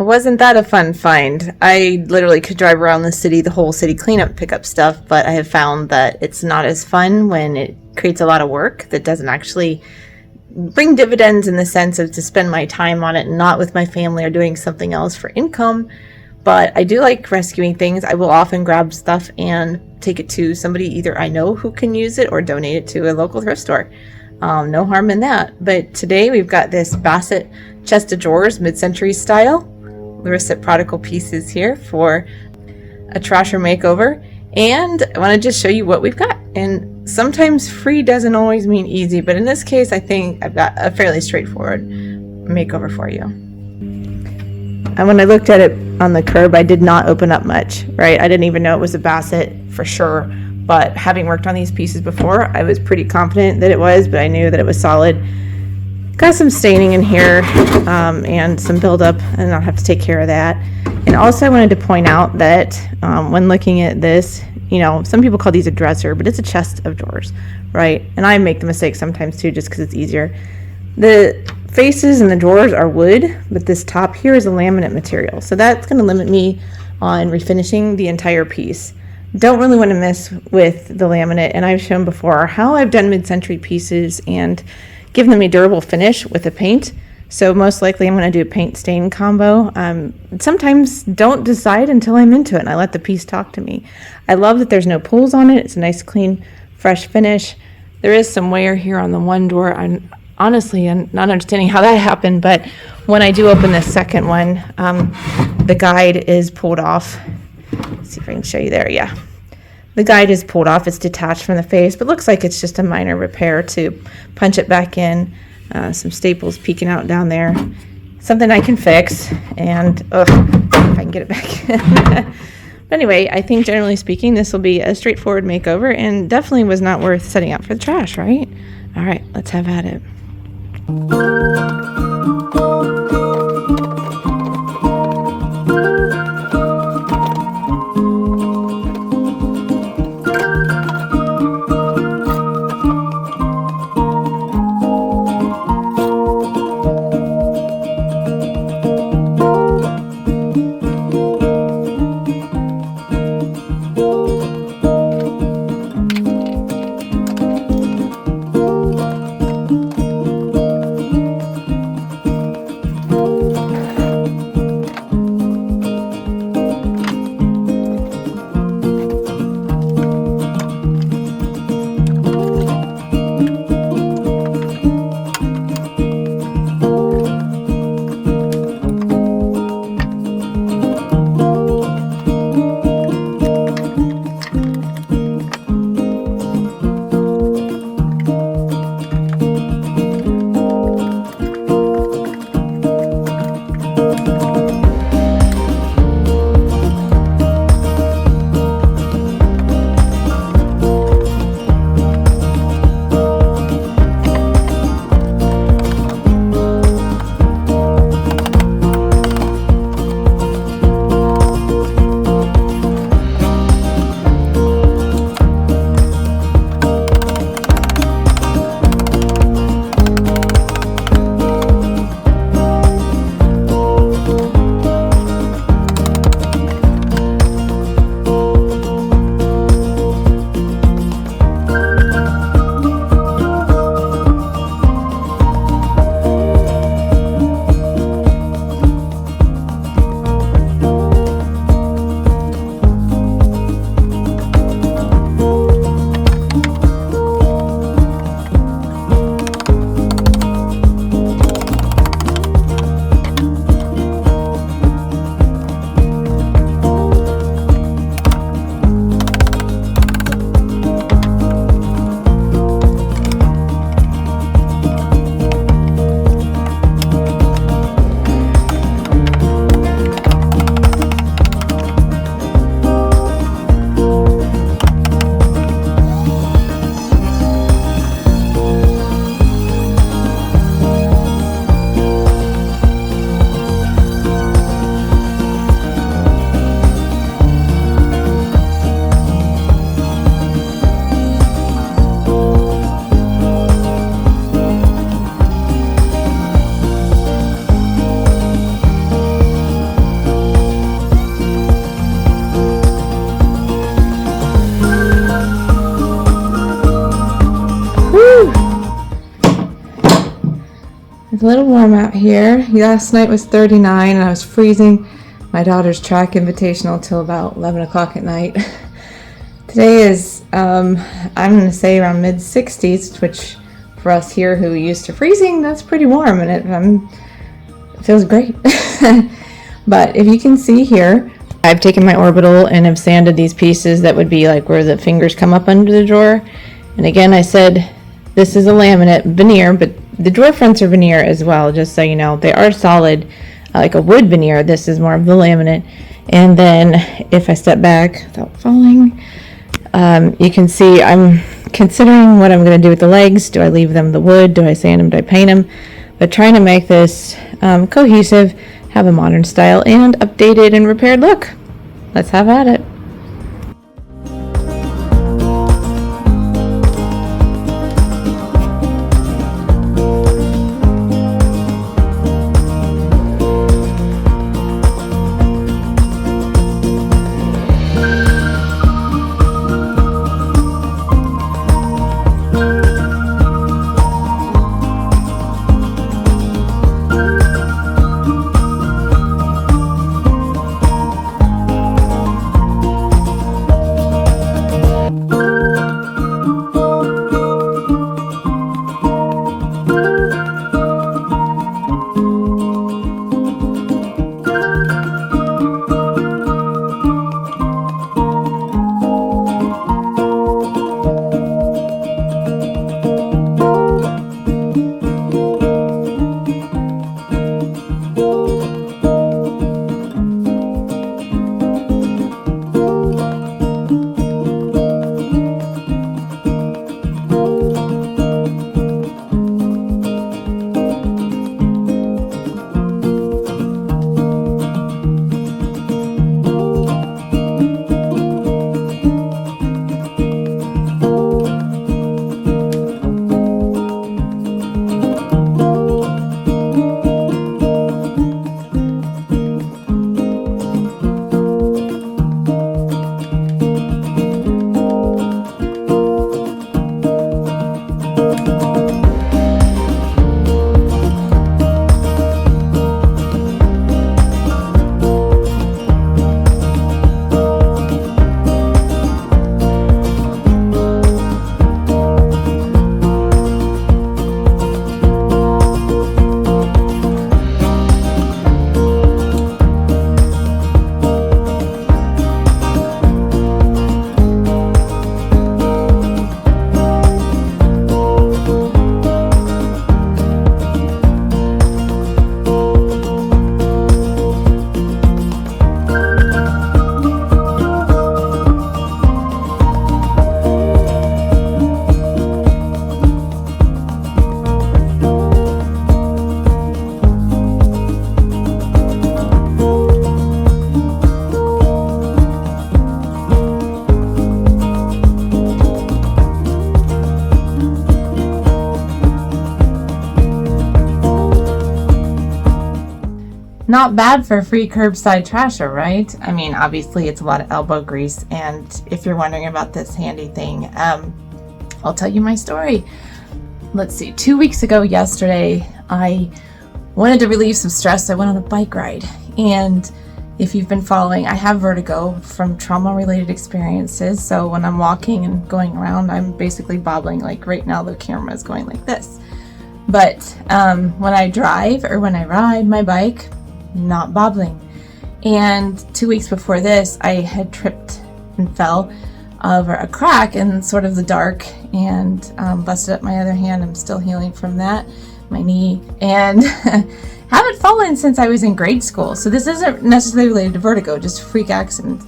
Wasn't that a fun find? I literally could drive around the city, the whole city cleanup, pick up stuff, but I have found that it's not as fun when it creates a lot of work that doesn't actually bring dividends in the sense of to spend my time on it and not with my family or doing something else for income. But I do like rescuing things. I will often grab stuff and take it to somebody either I know who can use it or donate it to a local thrift store. No harm in that. But today we've got this Bassett chest of drawers, mid-century style. Larissa Prodigal pieces here for a trasher makeover, and I want to just show you what we've got. And sometimes free doesn't always mean easy, but in this case I think I've got a fairly straightforward makeover for you. And when I looked at it on the curb, I did not open up much, right? I didn't even know it was a Bassett for sure, but having worked on these pieces before, I was pretty confident that it was, but I knew that it was solid. Got some staining in here and some buildup, and I'll have to take care of that. And also I wanted to point out that when looking at this, you know, some people call these a dresser, but it's a chest of drawers, right? And I make the mistake sometimes too, just because it's easier. The faces and the drawers are wood, but this top here is a laminate material. So that's going to limit me on refinishing the entire piece. Don't really want to mess with the laminate, and I've shown before how I've done mid-century pieces and give them a durable finish with the paint. So most likely I'm going to do a paint stain combo. Sometimes don't decide until I'm into it and I let the piece talk to me. I love that there's no pulls on it. It's a nice clean fresh finish. There is some wear here on the one door. I'm not understanding how that happened, but when I do open this second one, the guide is pulled off. Let's see if I can show you there. Yeah. The guide is pulled off. It's detached from the face, but looks like it's just a minor repair to punch it back in. Some staples peeking out down there. Something I can fix, and if I can get it back in. But anyway, I think generally speaking, this will be a straightforward makeover and definitely was not worth setting out for the trash, right? All right, let's have at it. It's a little warm out here. Last night was 39 and I was freezing. My daughter's track invitational till about 11 o'clock at night. Today is, I'm going to say around mid-60s, which for us here who are used to freezing, that's pretty warm, and it feels great. But if you can see here, I've taken my orbital and have sanded these pieces that would be like where the fingers come up under the drawer. And again, I said this is a laminate veneer, but the drawer fronts are veneer as well, just so you know. They are solid, like a wood veneer. This is more of the laminate. And then if I step back without falling, you can see I'm considering what I'm going to do with the legs. Do I leave them the wood? Do I sand them? Do I paint them? But trying to make this cohesive, have a modern style, and updated and repaired look. Let's have at it. Not bad for a free curbside trasher, right? I mean, obviously it's a lot of elbow grease, and if you're wondering about this handy thing, I'll tell you my story. Let's see, 2 weeks ago yesterday, I wanted to relieve some stress. I went on a bike ride, and if you've been following, I have vertigo from trauma-related experiences, so when I'm walking and going around, I'm basically bobbling. Like right now the camera is going like this. But when I drive or when I ride my bike, not bobbling. And 2 weeks before this, I had tripped and fell over a crack in sort of the dark and busted up my other hand. I'm still healing from that, my knee, and haven't fallen since I was in grade school. So this isn't necessarily related to vertigo, just a freak accident.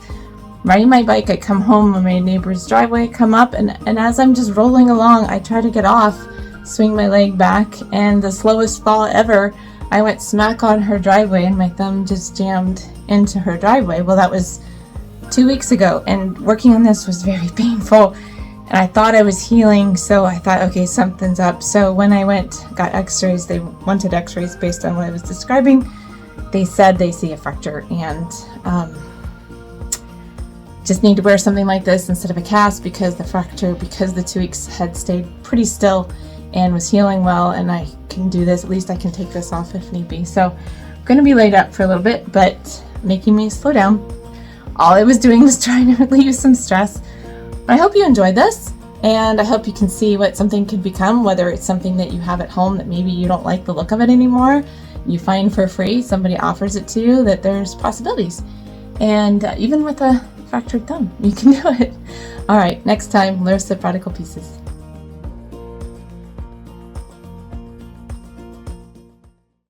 Riding my bike, I come home on my neighbor's driveway, come up, and as I'm just rolling along, I try to get off, swing my leg back, and the slowest fall ever, I went smack on her driveway and my thumb just jammed into her driveway. Well, that was 2 weeks ago, and working on this was very painful, and I thought I was healing, so I thought, okay, something's up. So when I got x-rays, they wanted x-rays based on what I was describing. They said they see a fracture and just need to wear something like this instead of a cast because the 2 weeks had stayed pretty still, and was healing well, and I can do this. At least I can take this off if need be. So I'm going to be laid up for a little bit, but making me slow down. All I was doing was trying to relieve some stress. But I hope you enjoyed this, and I hope you can see what something could become, whether it's something that you have at home that maybe you don't like the look of it anymore, you find for free, somebody offers it to you, that there's possibilities. And even with a fractured thumb, you can do it. All right, next time, Larissa Prodigal Pieces.